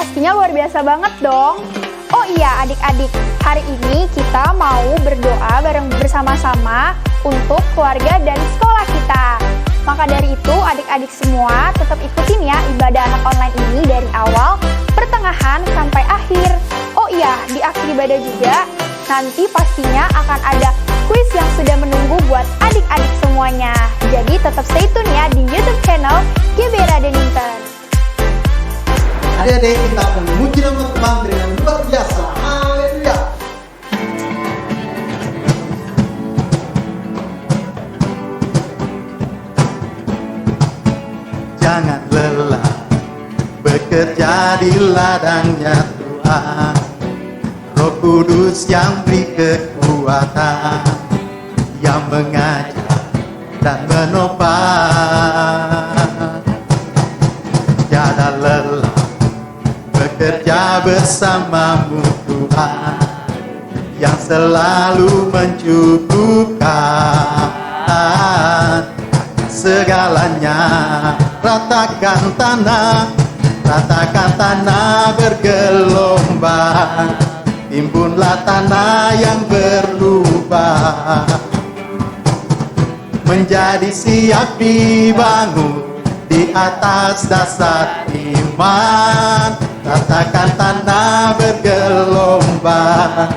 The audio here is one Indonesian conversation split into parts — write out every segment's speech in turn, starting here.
pastinya luar biasa banget dong. Oh iya adik-adik, hari ini kita mau berdoa bareng bersama-sama untuk keluarga dan sekolah kita. Maka dari itu adik-adik semua tetap ikutin ya ibadah anak online ini dari awal, pertengahan, sampai akhir. Oh iya, di akhir ibadah juga nanti pastinya akan ada kuis yang sudah menunggu buat adik-adik semuanya. Jadi tetap stay tune ya di YouTube channel GB Raden Inten. Adik-adik, kita akan memuji nama Tuhan dengan luar biasa. Haleluya. Jangan lelah bekerja di ladangnya Tuhan. Roh Kudus yang beri kekuatan, yang mengajar dan menopang. Tiada lelah bekerja bersamamu Tuhan, yang selalu mencukupkan segalanya. Ratakan tanah bergelombang, timbunlah tanah yang berlubang, menjadi siap dibangun di atas dasar iman. Ratakan tanah bergelombang,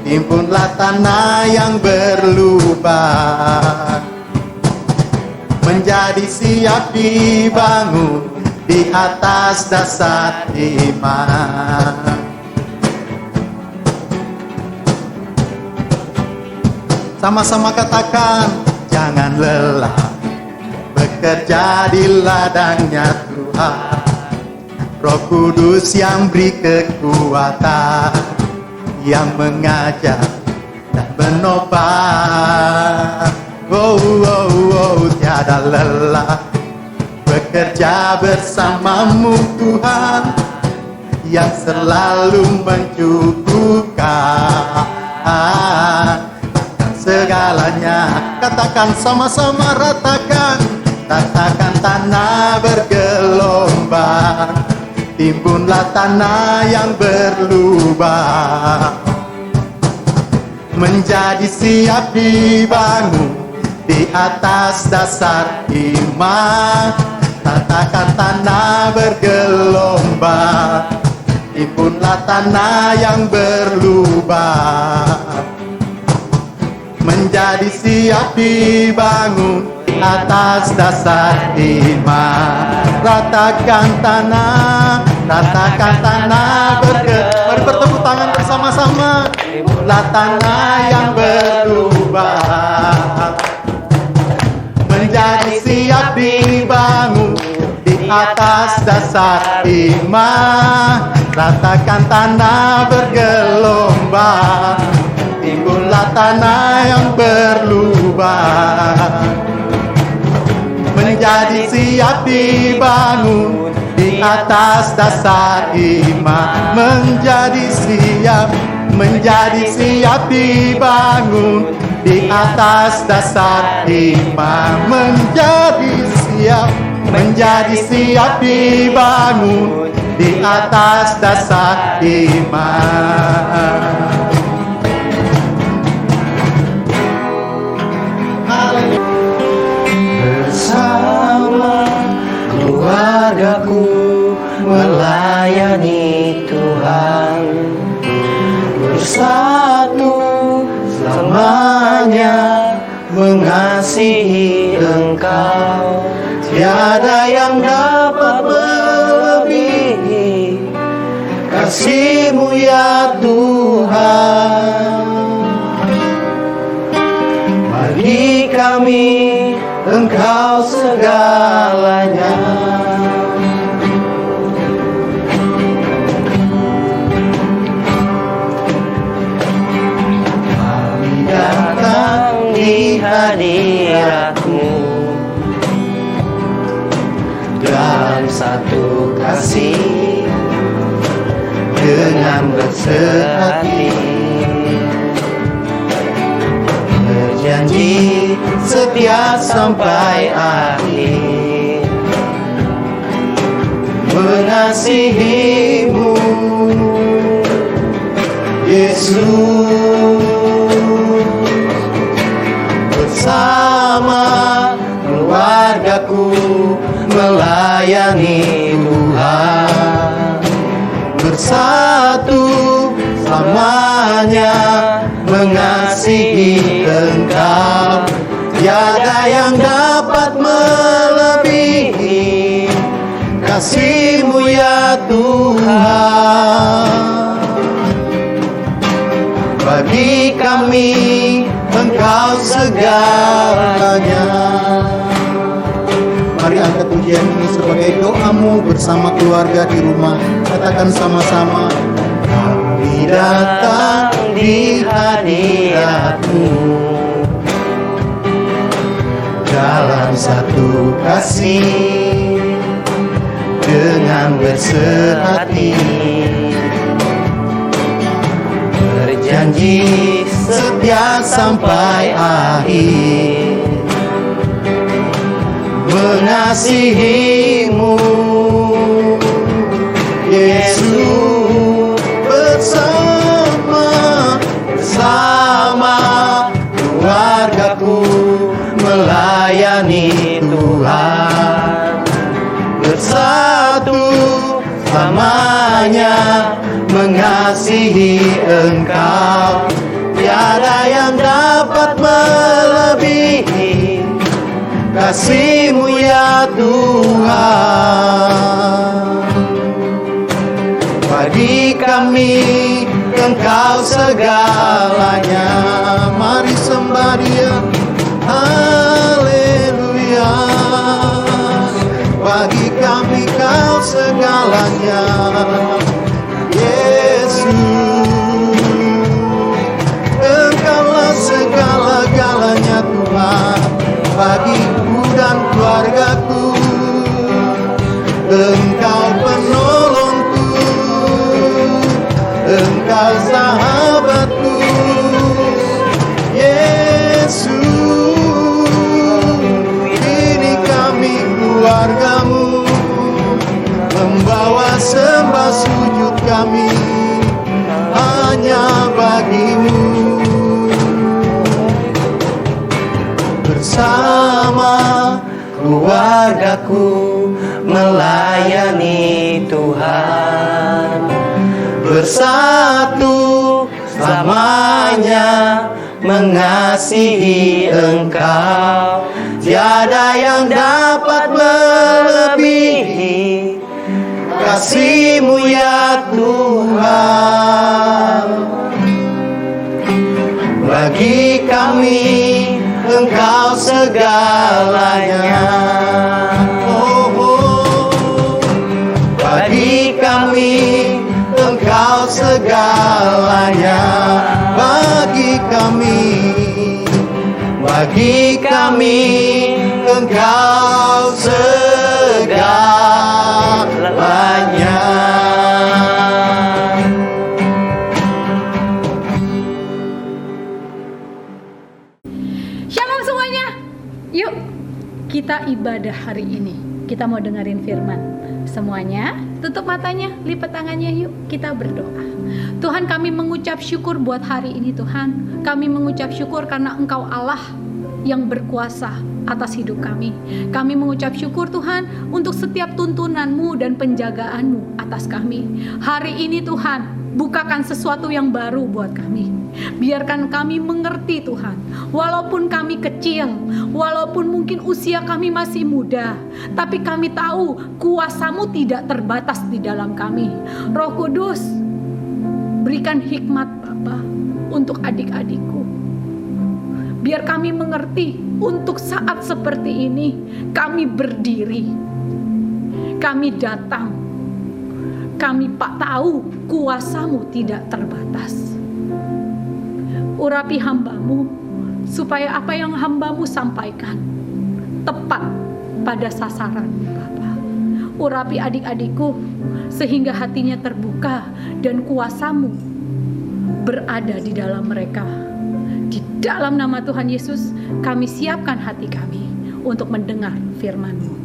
timbunlah tanah yang berlubang, menjadi siap dibangun di atas dasar iman. Sama-sama katakan, jangan lelah bekerja di ladangnya Tuhan. Roh Kudus yang beri kekuatan, yang mengajar dan menopang. Tiada lelah bekerja bersamamu Tuhan, yang selalu mencukupkan segalanya. Katakan sama-sama, ratakan tanah bergelombang, timbunlah tanah yang berlubang, menjadi siap dibangun di atas dasar iman. Ratakan tanah bergelombang, timbunlah tanah yang berlubang, menjadi siap dibangun di atas dasar iman. Ratakan tanah bergelombang. Mari bertepuk tangan bersama-sama. Timbunlah tanah yang berlubang, menjadi siap dibangun di atas dasar iman. Ratakan tanah bergelombang, timbullah tanah yang berlubang, menjadi siap dibangun di atas dasar iman. Menjadi siap dibangun di atas dasar iman. Menjadi siap dibangun di atas dasar iman. Bersama keluargaku melayani Tuhan, bersatu selamanya mengasihi Engkau. Tiada yang dapat melebihi kasih-Mu ya Tuhan. Bagi kami Engkau segalanya. Kami datang di hadirat-Mu dalam satu kasih, dengan bersehati, berjanji setia sampai akhir, mengasihi-Mu Yesus. Bersama keluargaku melayani Tuhan, bersatu selamanya mengasihi Engkau. Tiada yang dapat melebihi kasih-Mu ya Tuhan. Bagi kami Engkau segalanya. Mari angkat pujian ini sebagai doamu bersama keluarga di rumah. Katakan sama-sama, kami datang di hadirat-Mu dalam satu kasih, dengan berserah berjanji setia sampai akhir, mengasihi-Mu Yesus. Bersama keluargaku melayani Tuhan, bersatu selamanya mengasihi Engkau. Tiada yang dapat melebihi kasih-Mu ya Tuhan. Bagi kami Engkau segalanya. Mari sembah Dia, haleluya. Bagi kami Kau segalanya, Yesus. Engkaulah segala-galanya Tuhan, bagiku dan keluargaku. Engkau penolongku, Engkau sahabatku, Yesus. Ini kami keluarga-Mu, membawa sembah sujud kami hanya bagi-Mu. Bersama keluargaku melayani Tuhan, bersatu selamanya mengasihi Engkau. Tiada yang dapat melebihi kasih-Mu ya Tuhan. Bagi kami Engkau segalanya. Bagi kami Engkau segalanya. Bagi kami Engkau segalanya. Shalom semuanya. Yuk kita ibadah hari ini. Kita mau dengerin firman. Semuanya tutup matanya, lipat tangannya, yuk kita berdoa. Tuhan, kami mengucap syukur buat hari ini Tuhan. Kami mengucap syukur karena Engkau Allah yang berkuasa atas hidup kami. Kami mengucap syukur Tuhan untuk setiap tuntunan-Mu dan penjagaan-Mu atas kami. Hari ini Tuhan, bukakan sesuatu yang baru buat kami. Biarkan kami mengerti Tuhan, walaupun kami kecil, walaupun mungkin usia kami masih muda, tapi kami tahu kuasa-Mu tidak terbatas di dalam kami. Roh Kudus, berikan hikmat Bapa untuk adik-adikku. Biar kami mengerti untuk saat seperti ini kami berdiri, kami datang, kami tahu kuasa-Mu tidak terbatas. Urapi hamba-Mu supaya apa yang hamba-Mu sampaikan tepat pada sasaran Bapa. Urapi adik-adikku sehingga hatinya terbuka dan kuasa-Mu berada di dalam mereka. Di dalam nama Tuhan Yesus, kami siapkan hati kami untuk mendengar firman-Mu.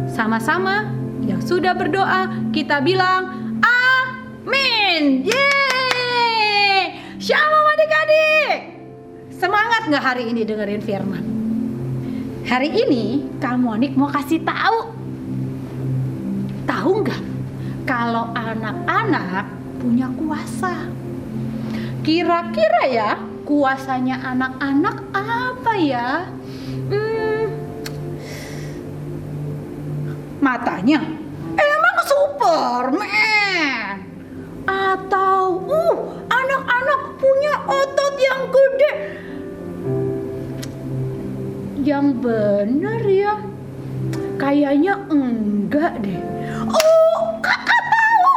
Sama-sama yang sudah berdoa, kita bilang amin. Yeay! Shalom adik-adik. Semangat nggak hari ini dengerin firman? Hari ini Kak Monik mau kasih tahu. Tahu nggak kalau anak-anak punya kuasa? Kira-kira ya kuasanya anak-anak apa ya? Matanya emang Superman, atau anak-anak punya otot yang gede. Yang bener ya, kayaknya enggak deh. Oh, kakak tahu,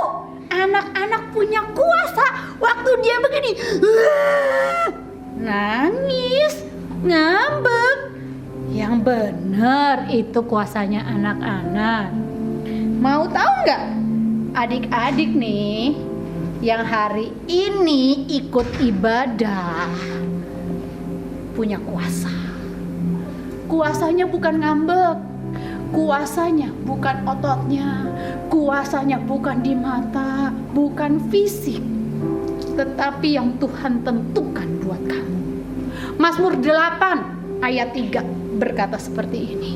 anak-anak punya kuasa waktu dia begini, nangis, ngambek. Yang bener itu kuasanya anak-anak. Mau tahu nggak, adik-adik nih yang hari ini ikut ibadah punya kuasa. Kuasanya bukan ngambek, kuasanya bukan ototnya, kuasanya bukan di mata, bukan fisik, tetapi yang Tuhan tentukan buat kamu. Mazmur 8 ayat 3 berkata seperti ini.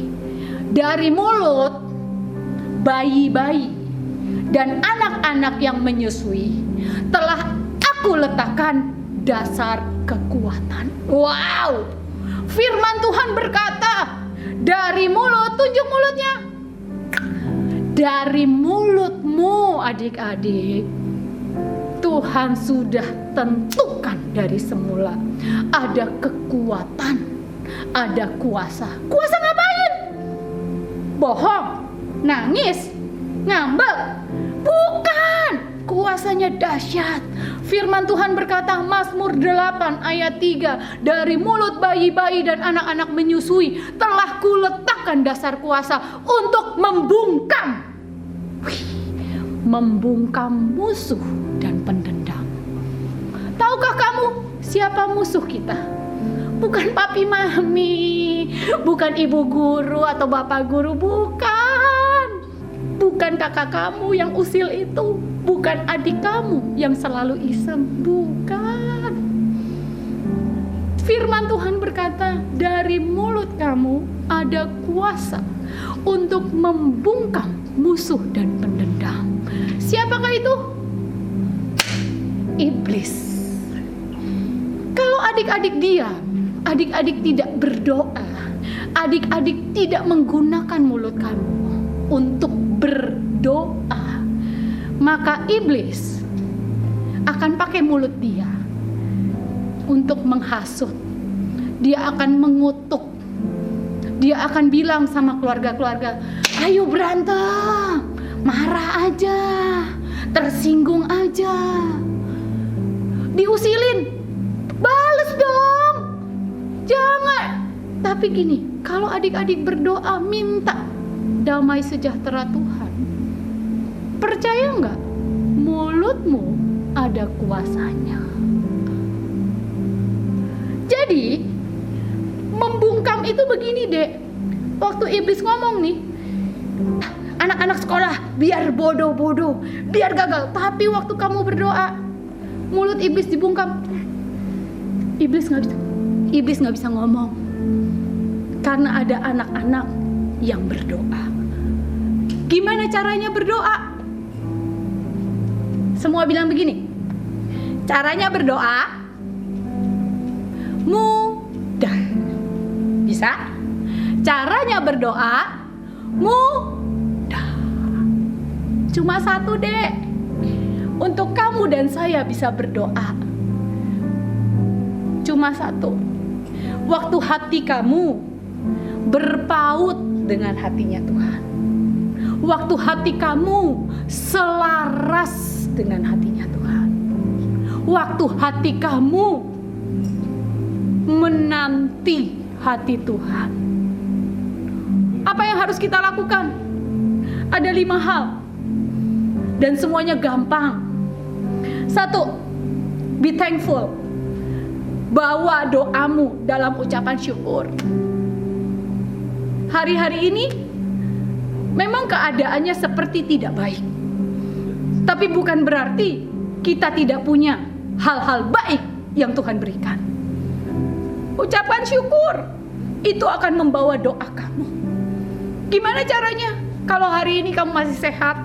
Dari mulut bayi-bayi dan anak-anak yang menyusui telah aku letakkan dasar kekuatan. Wow! Firman Tuhan berkata, dari mulut, tunjuk mulutnya. Dari mulutmu adik-adik, Tuhan sudah tentukan dari semula. Ada kekuatan, ada kuasa. Kuasa ngapain? Bohong, nangis, ngambek? Bukan. Kuasanya dahsyat. Firman Tuhan berkata, Mazmur 8 ayat 3, dari mulut bayi-bayi dan anak-anak menyusui telah kuletakkan dasar kuasa untuk membungkam. Membungkam musuh dan pendendam. Tahukah kamu siapa musuh kita? Bukan papi mami, bukan ibu guru atau bapak guru, bukan. Bukan kakak kamu yang usil itu, bukan adik kamu yang selalu iseng, bukan. Firman Tuhan berkata, dari mulut kamu ada kuasa untuk membungkam musuh dan pendendam. Siapakah itu? Iblis. Kalau adik-adik diam, adik-adik tidak berdoa, adik-adik tidak menggunakan mulut kamu untuk berdoa, maka iblis akan pakai mulut dia untuk menghasut. Dia akan mengutuk. Dia akan bilang sama keluarga-keluarga, ayo berantem, marah aja, tersinggung aja, diusilin, bales dong, jangan. Tapi gini, kalau adik-adik berdoa minta damai sejahtera Tuhan, percaya nggak? Mulutmu ada kuasanya. Jadi membungkam itu begini dek. Waktu iblis ngomong nih, anak-anak sekolah biar bodoh-bodoh, biar gagal. Tapi waktu kamu berdoa, mulut iblis dibungkam. Iblis nggak bisa ngomong, karena ada anak-anak yang berdoa. Gimana caranya berdoa? Semua bilang begini, caranya berdoa mudah. Bisa? Caranya berdoa mudah. Cuma satu dek, untuk kamu dan saya bisa berdoa. Cuma satu, waktu hati kamu berpaut dengan hatinya Tuhan, waktu hati kamu selaras dengan hatinya Tuhan, waktu hati kamu menanti hati Tuhan. Apa yang harus kita lakukan? Ada 5 hal dan semuanya gampang. 1, be thankful. Bawa doamu dalam ucapan syukur. Hari-hari ini memang keadaannya seperti tidak baik, tapi bukan berarti kita tidak punya hal-hal baik yang Tuhan berikan. Ucapan syukur itu akan membawa doa kamu. Gimana caranya? Kalau hari ini kamu masih sehat,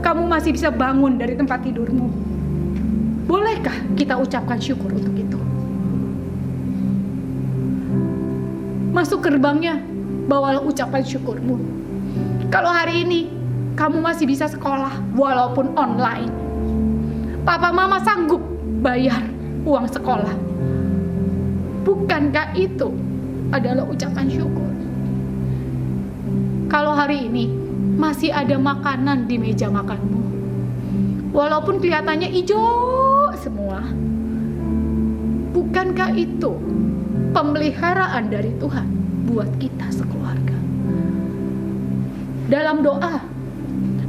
kamu masih bisa bangun dari tempat tidurmu, bolehkah kita ucapkan syukur untuk itu? Masuk gerbangnya, bawalah ucapan syukurmu. Kalau hari ini kamu masih bisa sekolah walaupun online, papa mama sanggup bayar uang sekolah, bukankah itu adalah ucapan syukur? Kalau hari ini masih ada makanan di meja makanmu, walaupun kelihatannya hijau semua, bukankah itu pemeliharaan dari Tuhan buat kita sekeluarga? Dalam doa,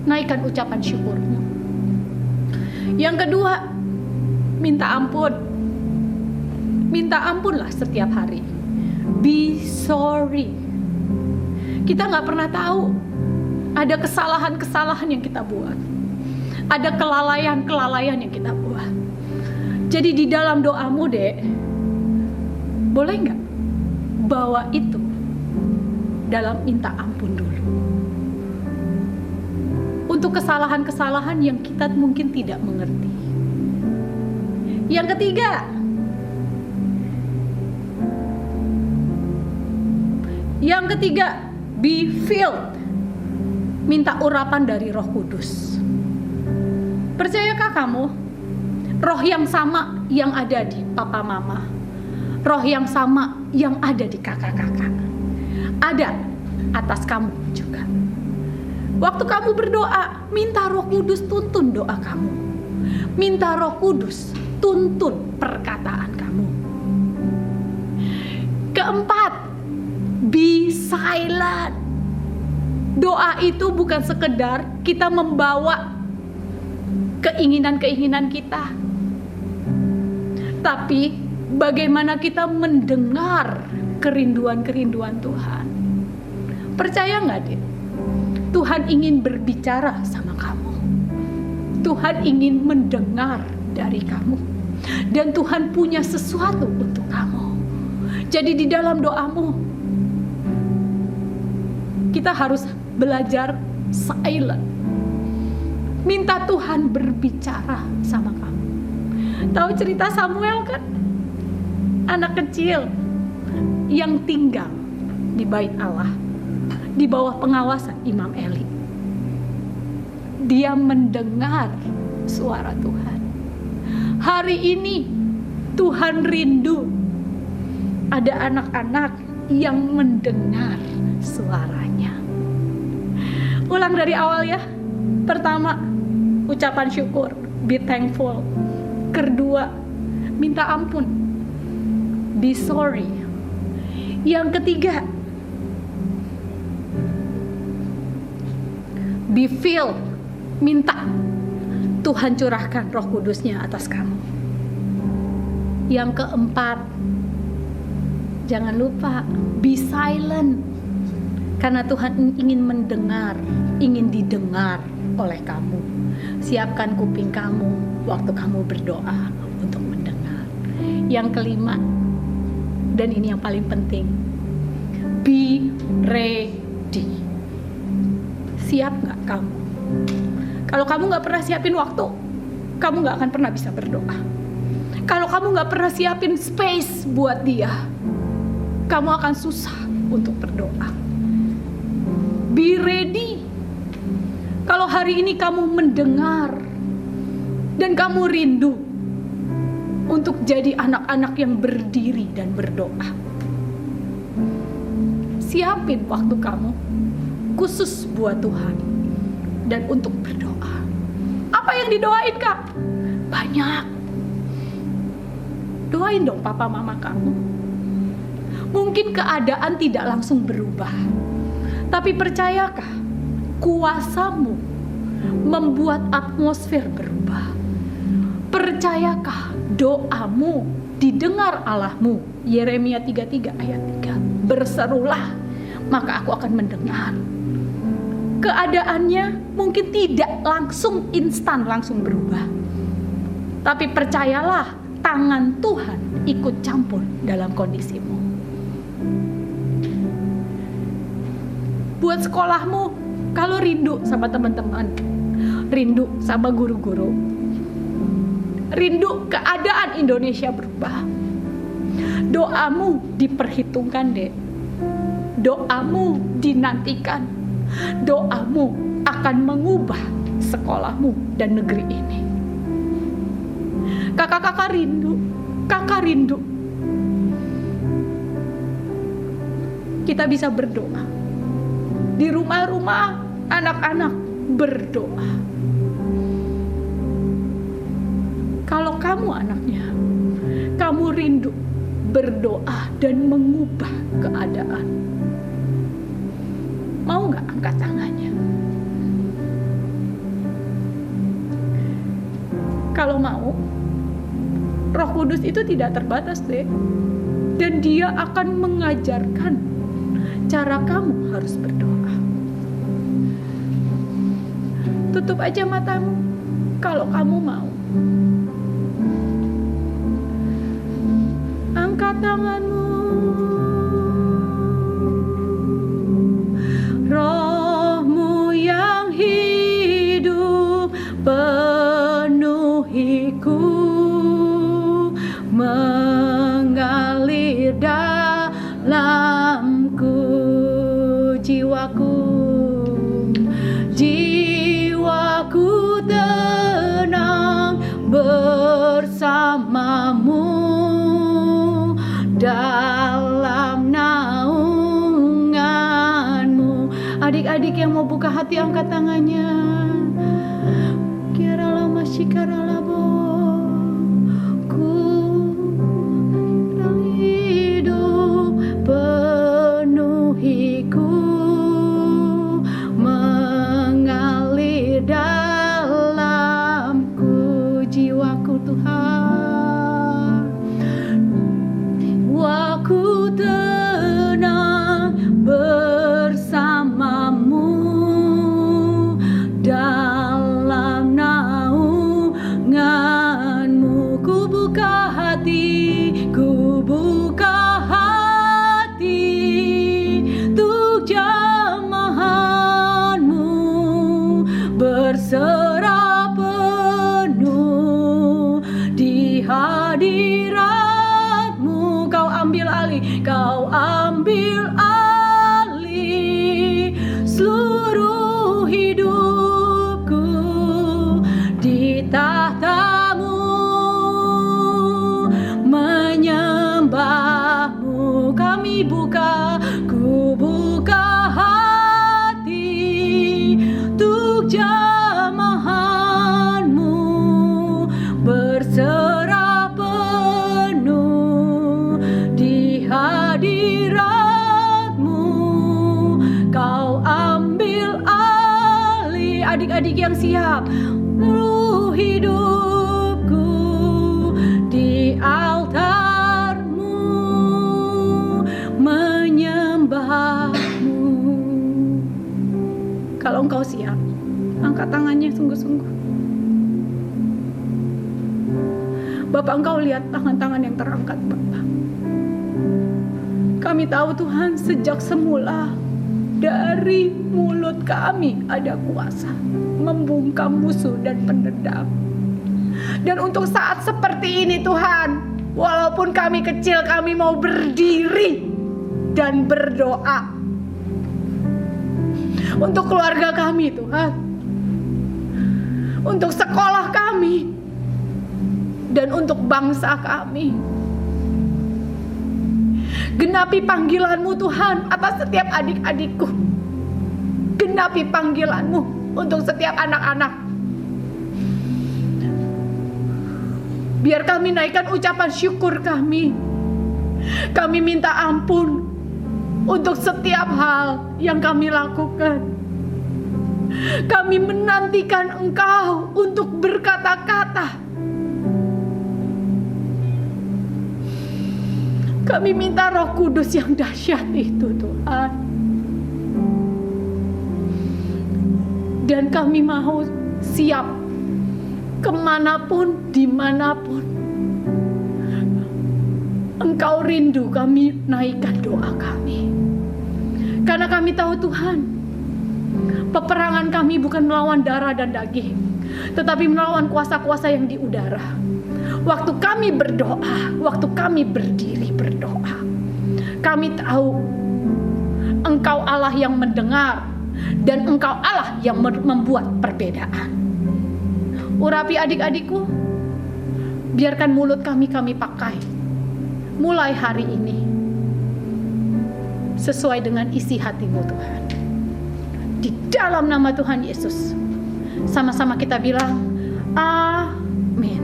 naikkan ucapan syukurmu. Yang kedua, minta ampun. Minta ampunlah setiap hari. Be sorry. Kita gak pernah tahu ada kesalahan-kesalahan yang kita buat, ada kelalaian-kelalaian yang kita buat. Jadi di dalam doamu, Dek, boleh gak bawa itu dalam minta ampun dulu untuk kesalahan-kesalahan yang kita mungkin tidak mengerti. Yang ketiga, be filled. Minta urapan dari Roh Kudus. Percayakah kamu, roh yang sama yang ada di papa mama, roh yang sama yang ada di kakak-kakak, ada atas kamu juga. Waktu kamu berdoa, minta Roh Kudus tuntun doa kamu. Minta Roh Kudus tuntun perkataan kamu. Keempat, be silent. Doa itu bukan sekedar kita membawa keinginan-keinginan kita, tapi bagaimana kita mendengar kerinduan-kerinduan Tuhan. Percaya gak, Dek? Tuhan ingin berbicara sama kamu. Tuhan ingin mendengar dari kamu. Dan Tuhan punya sesuatu untuk kamu. Jadi di dalam doamu, kita harus belajar silent. Minta Tuhan berbicara sama kamu. Tahu cerita Samuel kan? Anak kecil yang tinggal di bait Allah, di bawah pengawasan Imam Eli. Dia mendengar suara Tuhan. Hari ini Tuhan rindu ada anak-anak yang mendengar suaranya. Ulang dari awal ya. Pertama, ucapan syukur, be thankful. Kedua, minta ampun, be sorry. Yang ketiga, be filled, minta Tuhan curahkan Roh Kudusnya atas kamu. Yang keempat, jangan lupa be silent, karena Tuhan ingin mendengar, ingin didengar oleh kamu. Siapkan kuping kamu waktu kamu berdoa untuk mendengar. Yang kelima, dan ini yang paling penting, be ready. Siap gak kamu? Kalau kamu gak pernah siapin waktu, kamu gak akan pernah bisa berdoa. Kalau kamu gak pernah siapin space buat dia, kamu akan susah untuk berdoa. Be ready. Kalau hari ini kamu mendengar dan kamu rindu untuk jadi anak-anak yang berdiri dan berdoa, siapin waktu kamu khusus buat Tuhan dan untuk berdoa. Apa yang didoain, Kak? Banyak. Doain dong papa mama kamu. Mungkin keadaan tidak langsung berubah, tapi percayakah kuasamu membuat atmosfer berubah? Percayakah doamu didengar Allahmu? Yeremia 33 ayat 3. Berserulah, maka aku akan mendengar. Keadaannya mungkin tidak langsung instan langsung berubah, tapi percayalah tangan Tuhan ikut campur dalam kondisimu. Buat sekolahmu, kalau rindu sama teman-teman, rindu sama guru-guru, rindu keadaan Indonesia berubah, doamu diperhitungkan deh. Doamu dinantikan. Doamu akan mengubah sekolahmu dan negeri ini. Kakak-kakak rindu, kakak rindu. Kita bisa berdoa. Di rumah-rumah anak-anak berdoa. Kalau kamu anaknya, kamu rindu berdoa dan mengubah keadaan. Mau gak angkat tangannya? Kalau mau, Roh Kudus itu tidak terbatas deh. Dan dia akan mengajarkan cara kamu harus berdoa. Tutup aja matamu kalau kamu mau. Angkat tanganmu. Rohmu yang hidup penuhiku, mengalir dalamku, jiwaku tenang bersamamu dalam naunganmu. Adik-adik yang mau buka hati angkat tangannya. Kirala masyikaralabo, ku hidup penuhiku, mengalir dalamku, jiwaku Tuhan. Jiwaku tenang bersamamu dalam naunganmu. Ku buka hati, ku buka hati untuk jamahanmu, berserah penuh di hadiratmu. Kau ambil alih, kau ambil alih seluruh hidupku di tahtamu, menyembahmu. Kami buka, ku buka hati untuk jamahanmu, berserah penuh di hadiratmu. Kau ambil alih. Adik-adik yang siap, seluruh hidupku di altarmu, menyembahmu. Kalau engkau siap, angkat tangannya sungguh-sungguh. Bapak, engkau lihat tangan-tangan yang terangkat, Bapak. Kami tahu Tuhan, sejak semula dari mulut kami ada kuasa membungkam musuh dan pendendam. Dan untuk saat seperti ini Tuhan, walaupun kami kecil, kami mau berdiri dan berdoa untuk keluarga kami Tuhan, untuk sekolah kami, dan untuk bangsa kami. Genapi panggilan-Mu Tuhan atas setiap adik-adikku. Genapi panggilan-Mu untuk setiap anak-anak. Biar kami naikkan ucapan syukur kami. Kami minta ampun untuk setiap hal yang kami lakukan. Kami menantikan Engkau untuk berkata-kata. Kami minta Roh Kudus yang dahsyat itu Tuhan. Dan kami mau siap kemanapun, dimanapun Engkau rindu kami naikkan doa kami. Karena kami tahu Tuhan, peperangan kami bukan melawan darah dan daging, tetapi melawan kuasa-kuasa yang di udara. Waktu kami berdoa, waktu kami berdiri berdoa, kami tahu Engkau Allah yang mendengar dan Engkau Allah yang membuat perbedaan. Urapi adik-adikku, biarkan mulut kami pakai mulai hari ini sesuai dengan isi hati-Mu Tuhan. Di dalam nama Tuhan Yesus, sama-sama kita bilang amin.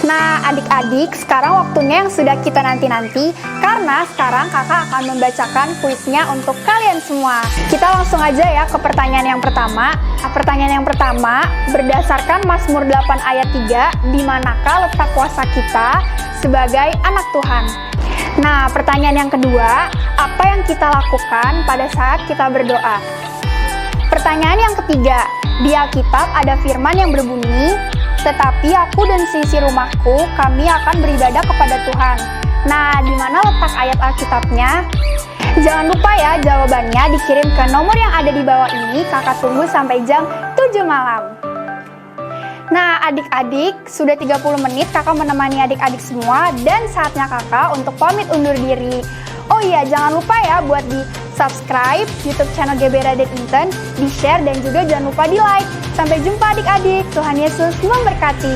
Nah, adik-adik, sekarang waktunya yang sudah kita nanti-nanti, karena sekarang kakak akan membacakan kuisnya untuk kalian semua. Kita langsung aja ya ke pertanyaan yang pertama. Pertanyaan yang pertama, berdasarkan Mazmur 8 ayat 3, di manakah letak kuasa kita sebagai anak Tuhan? Nah, pertanyaan yang kedua, apa yang kita lakukan pada saat kita berdoa? Pertanyaan yang ketiga, di Alkitab ada firman yang berbunyi, tetapi aku dan seisi rumahku, kami akan beribadah kepada Tuhan. Nah, di mana letak ayat Alkitabnya? Jangan lupa ya, jawabannya dikirim ke nomor yang ada di bawah ini. Kakak tunggu sampai jam 7 malam. Nah, adik-adik, sudah 30 menit kakak menemani adik-adik semua, dan saatnya kakak untuk pamit undur diri. Oh iya, jangan lupa ya buat di subscribe YouTube channel GB Raden Inten, di share, dan juga jangan lupa di like. Sampai jumpa adik-adik, Tuhan Yesus memberkati.